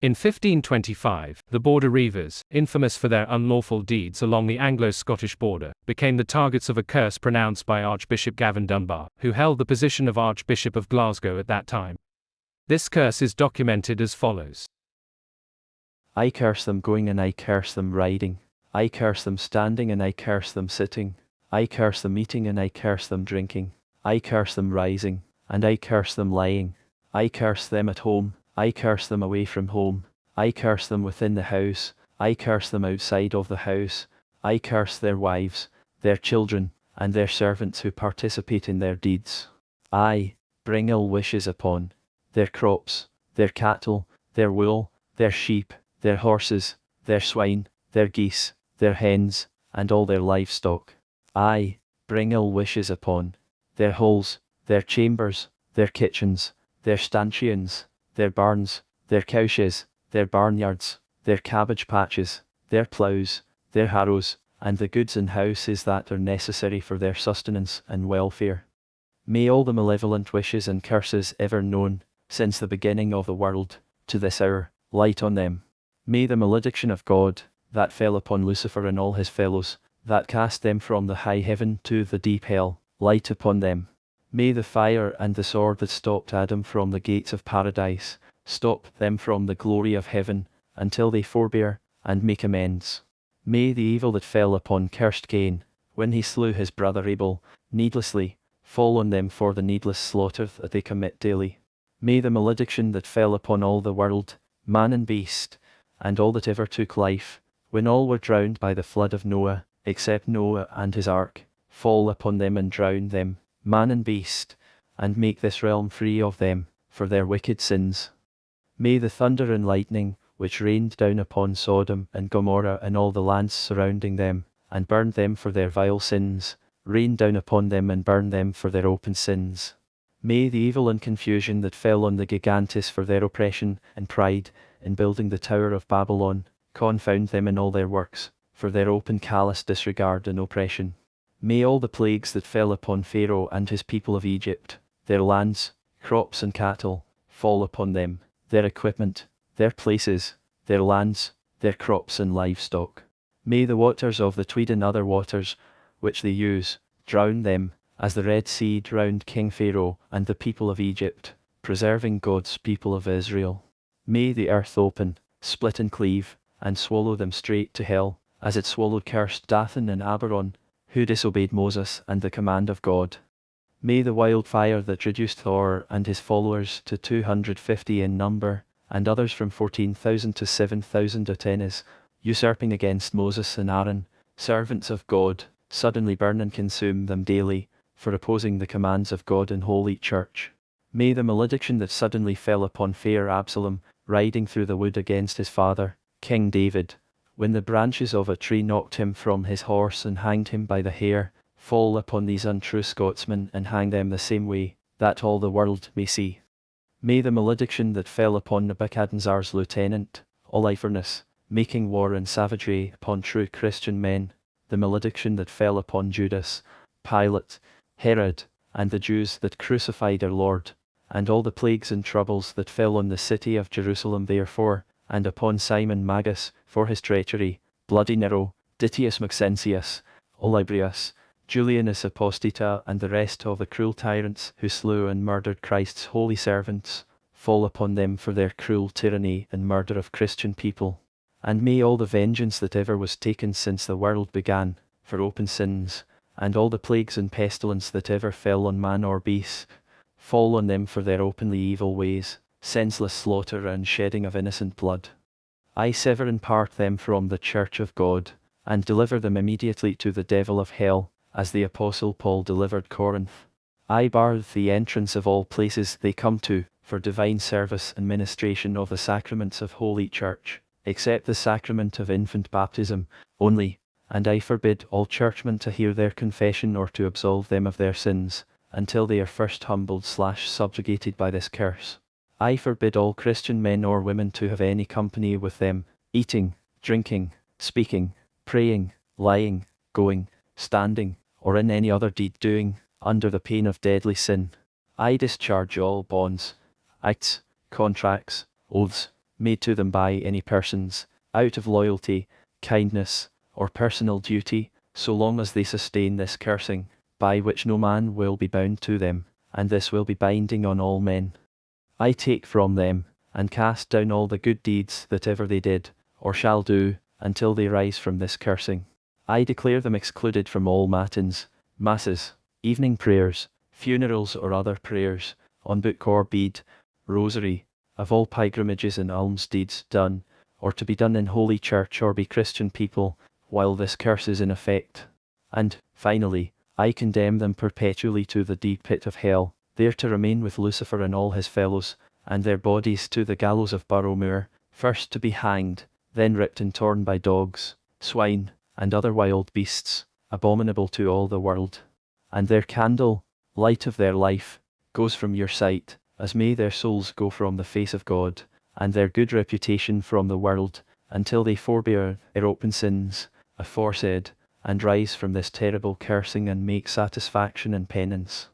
In 1525, the border reivers, infamous for their unlawful deeds along the Anglo-Scottish border, became the targets of a curse pronounced by Archbishop Gavin Dunbar, who held the position of Archbishop of Glasgow at that time. This curse is documented as follows. I curse them going and I curse them riding. I curse them standing and I curse them sitting. I curse them eating and I curse them drinking. I curse them rising, and I curse them lying. I curse them at home, I curse them away from home. I curse them within the house, I curse them outside of the house. I curse their wives, their children, and their servants who participate in their deeds. I bring ill wishes upon their crops, their cattle, their wool, their sheep, their horses, their swine, their geese, their hens, and all their livestock. I bring ill wishes upon their halls, their chambers, their kitchens, their stanchions, their barns, their cowsheds, their barnyards, their cabbage patches, their ploughs, their harrows, and the goods and houses that are necessary for their sustenance and welfare. May all the malevolent wishes and curses ever known, since the beginning of the world, to this hour, light on them. May the malediction of God, that fell upon Lucifer and all his fellows, that cast them from the high heaven to the deep hell, light upon them. May the fire and the sword that stopped Adam from the gates of paradise, stop them from the glory of heaven, until they forbear, and make amends. May the evil that fell upon cursed Cain, when he slew his brother Abel, needlessly, fall on them for the needless slaughter that they commit daily. May the malediction that fell upon all the world, man and beast, and all that ever took life, when all were drowned by the flood of Noah, except Noah and his ark, fall upon them and drown them, man and beast, and make this realm free of them, for their wicked sins. May the thunder and lightning, which rained down upon Sodom and Gomorrah and all the lands surrounding them, and burned them for their vile sins, rain down upon them and burn them for their open sins. May the evil and confusion that fell on the Gigantes for their oppression and pride, in building the Tower of Babylon, confound them in all their works, for their open callous disregard and oppression. May all the plagues that fell upon Pharaoh and his people of Egypt, their lands, crops and cattle, fall upon them, their equipment, their places, their lands, their crops and livestock. May the waters of the Tweed and other waters, which they use, drown them, as the Red Sea drowned King Pharaoh and the people of Egypt, preserving God's people of Israel. May the earth open, split and cleave, and swallow them straight to hell, as it swallowed cursed Dathan and Abiram, who disobeyed Moses and the command of God. May the wildfire that reduced Thor and his followers to 250 in number, and others from 14,000 to 7,000 Atenas, usurping against Moses and Aaron, servants of God, suddenly burn and consume them daily, for opposing the commands of God and Holy Church. May the malediction that suddenly fell upon fair Absalom, riding through the wood against his father, King David, when the branches of a tree knocked him from his horse and hanged him by the hair, fall upon these untrue Scotsmen and hang them the same way, that all the world may see. May the malediction that fell upon Nebuchadnezzar's lieutenant, Oliphernus, making war and savagery upon true Christian men, the malediction that fell upon Judas, Pilate, Herod, and the Jews that crucified our Lord, and all the plagues and troubles that fell on the city of Jerusalem therefore, and upon Simon Magus, for his treachery, bloody Nero, Didius Maxentius, Olybrius, Julianus Apostata, and the rest of the cruel tyrants who slew and murdered Christ's holy servants, fall upon them for their cruel tyranny and murder of Christian people. And may all the vengeance that ever was taken since the world began, for open sins, and all the plagues and pestilence that ever fell on man or beast, fall on them for their openly evil ways, senseless slaughter and shedding of innocent blood. I sever and part them from the Church of God, and deliver them immediately to the devil of hell, as the Apostle Paul delivered Corinth. I bar the entrance of all places they come to, for divine service and ministration of the sacraments of Holy Church, except the sacrament of infant baptism, only, and I forbid all churchmen to hear their confession or to absolve them of their sins, until they are first humbled/subjugated by this curse. I forbid all Christian men or women to have any company with them, eating, drinking, speaking, praying, lying, going, standing, or in any other deed doing, under the pain of deadly sin. I discharge all bonds, acts, contracts, oaths, made to them by any persons, out of loyalty, kindness, or personal duty, so long as they sustain this cursing, by which no man will be bound to them, and this will be binding on all men. I take from them, and cast down all the good deeds that ever they did, or shall do, until they rise from this cursing. I declare them excluded from all matins, masses, evening prayers, funerals or other prayers, on book or bead, rosary, of all pilgrimages and alms deeds done, or to be done in holy church or by Christian people, while this curse is in effect. And, finally, I condemn them perpetually to the deep pit of hell, there to remain with Lucifer and all his fellows, and their bodies to the gallows of Boroughmuir, first to be hanged, then ripped and torn by dogs, swine, and other wild beasts, abominable to all the world. And their candle, light of their life, goes from your sight, as may their souls go from the face of God, and their good reputation from the world, until they forbear their open sins, aforesaid, and rise from this terrible cursing and make satisfaction and penance.